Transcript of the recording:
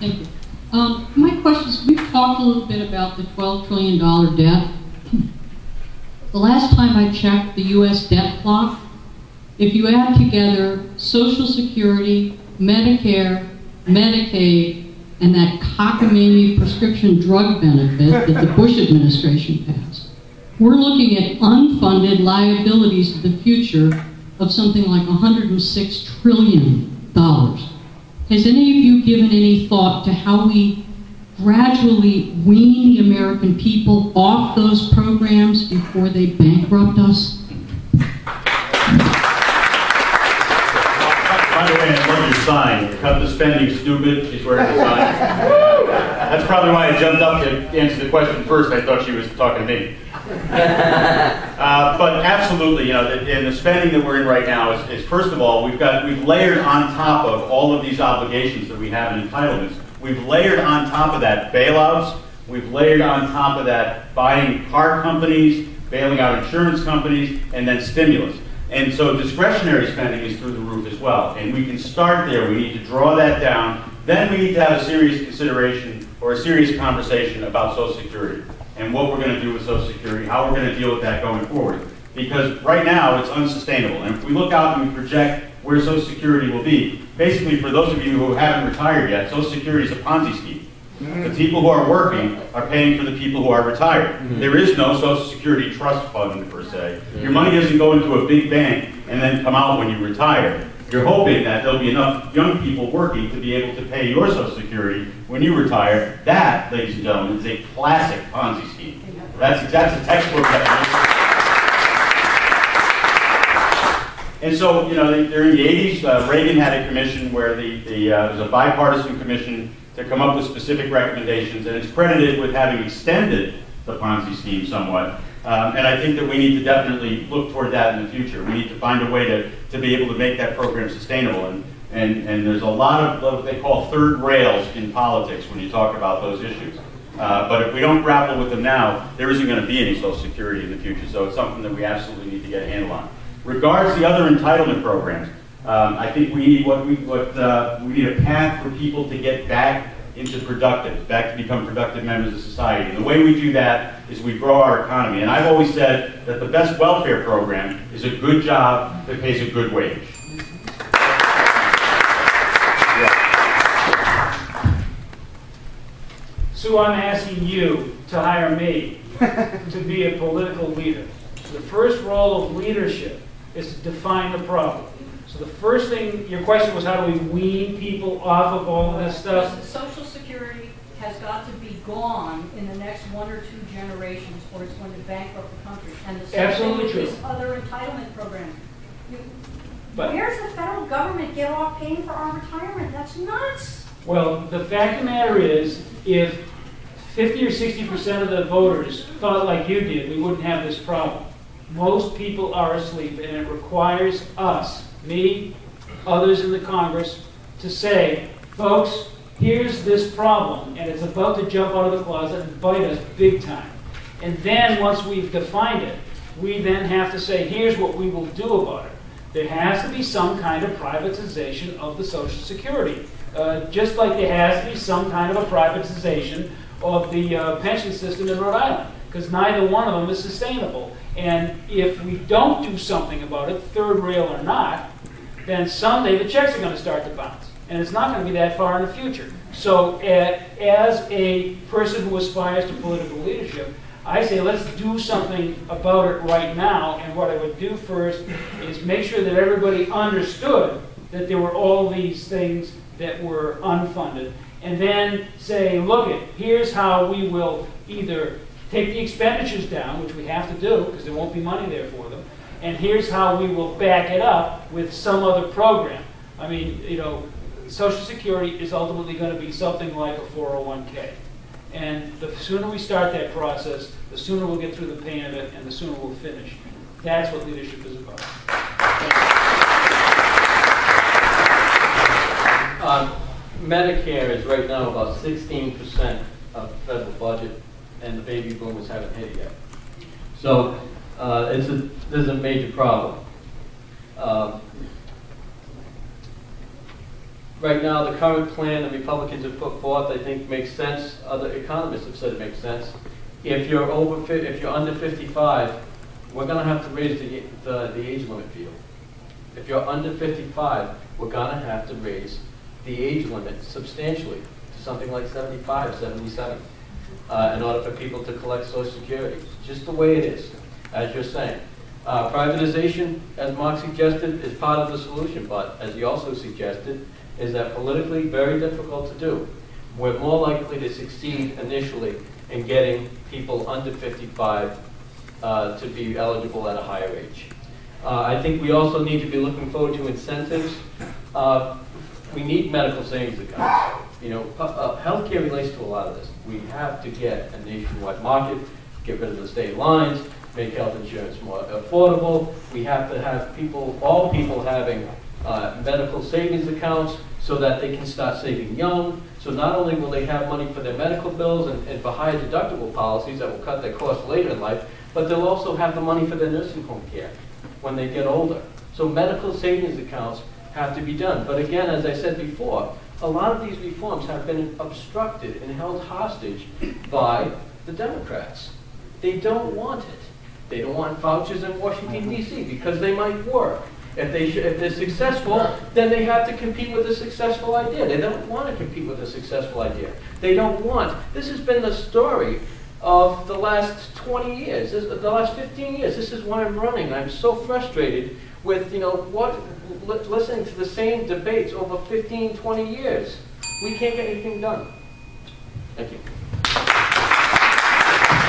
Thank you. My question is, we've talked a little bit about the $12 trillion debt. The last time I checked the U.S. debt clock, if you add together Social Security, Medicare, Medicaid, and that cockamamie prescription drug benefit that the Bush administration passed, we're looking at unfunded liabilities of the future of something like $106 trillion. Has any of you given any thought to how we gradually wean the American people off those programs before they bankrupt us? By the way, I love your sign. Cut the spending stupid. She's wearing the sign. That's probably why I jumped up to answer the question first. I thought she was talking to me. But absolutely, and the spending that we're in right now is first of all, we've layered on top of all of these obligations that we have in entitlements. We've layered on top of that bailouts. We've layered on top of that buying car companies, bailing out insurance companies, and then stimulus. And so discretionary spending is through the roof as well. And we can start there. We need to draw that down. Then we need to have a serious consideration or a serious conversation about Social Security and what we're going to do with Social Security, how we're going to deal with that going forward. Because right now it's unsustainable. And if we look out and we project where Social Security will be, basically for those of you who haven't retired yet, Social Security is a Ponzi scheme. The people who are working are paying for the people who are retired. There is no Social Security trust fund, per se. Your money doesn't go into a big bank and then come out when you retire. You're hoping that there'll be enough young people working to be able to pay your Social Security when you retire. That, ladies and gentlemen, is a classic Ponzi scheme. That's a textbook definition. And so, during the 80s, Reagan had a commission where there was a bipartisan commission to come up with specific recommendations, and it's credited with having extended the Ponzi scheme somewhat. And I think that we need to definitely look toward that in the future. We need to find a way to be able to make that program sustainable. And there's a lot of what they call third rails in politics when you talk about those issues. But if we don't grapple with them now, there isn't going to be any Social Security in the future. So it's something that we absolutely need to get a handle on. Regards the other entitlement programs, I think we need we need a path for people to get back into back to become productive members of society. And the way we do that is we grow our economy. And I've always said that the best welfare program is a good job that pays a good wage. Sue, I'm asking you to hire me to be a political leader. The first role of leadership is to define the problem. So the first thing, your question was how do we wean people off of all of this stuff? Social Security has got to be gone in the next 1 or 2 generations or it's going to bankrupt the country. And the same thing with these other entitlement programs. Where's the federal government get off paying for our retirement? That's nuts. Well, the fact of the matter is, if 50 or 60% of the voters thought like you did, we wouldn't have this problem. Most people are asleep, and it requires us, me, others in the Congress, to say, folks, here's this problem, and it's about to jump out of the closet and bite us big time. And then, once we've defined it, we then have to say, here's what we will do about it. There has to be some kind of privatization of the Social Security, just like there has to be some kind of a privatization of the pension system in Rhode Island, because neither one of them is sustainable. And if we don't do something about it, third rail or not, then someday the checks are going to start to bounce. And it's not going to be that far in the future. So as a person who aspires to political leadership, I say let's do something about it right now. And what I would do first is make sure that everybody understood that there were all these things that were unfunded. And then say, look, here's how we will either take the expenditures down, which we have to do because there won't be money there for them, and here's how we will back it up with some other program. I mean, Social Security is ultimately going to be something like a 401k. And the sooner we start that process, the sooner we'll get through the pain of it, and the sooner we'll finish. That's what leadership is about. Medicare is right now about 16% of the federal budget, and the baby boomers haven't hit yet. So there's a major problem. Right now, the current plan the Republicans have put forth, I think, makes sense. Other economists have said it makes sense. If you're under 55, we're going to have to raise the age limit for you. If you're under 55, we're going to have to raise the age limit substantially to something like 75, 77, in order for people to collect Social Security. Just the way it is, as you're saying. Privatization, as Mark suggested, is part of the solution, but as he also suggested, is that politically very difficult to do. We're more likely to succeed initially in getting people under 55 to be eligible at a higher age. I think we also need to be looking forward to incentives. We need medical savings accounts. You know, healthcare relates to a lot of this. We have to get a nationwide market, get rid of the state lines, make health insurance more affordable. We have to have all people having medical savings accounts so that they can start saving young. So not only will they have money for their medical bills and for higher deductible policies that will cut their costs later in life, but they'll also have the money for their nursing home care when they get older. So medical savings accounts have to be done. But again, as I said before, a lot of these reforms have been obstructed and held hostage by the Democrats. They don't want it. They don't want vouchers in Washington, D.C. because they might work. If they're successful, then they have to compete with a successful idea. They don't want to compete with a successful idea. They don't want. This has been the story of the last 20 years, the last 15 years. This is why I'm running. I'm so frustrated with, listening to the same debates over 15, 20 years. We can't get anything done. Thank you.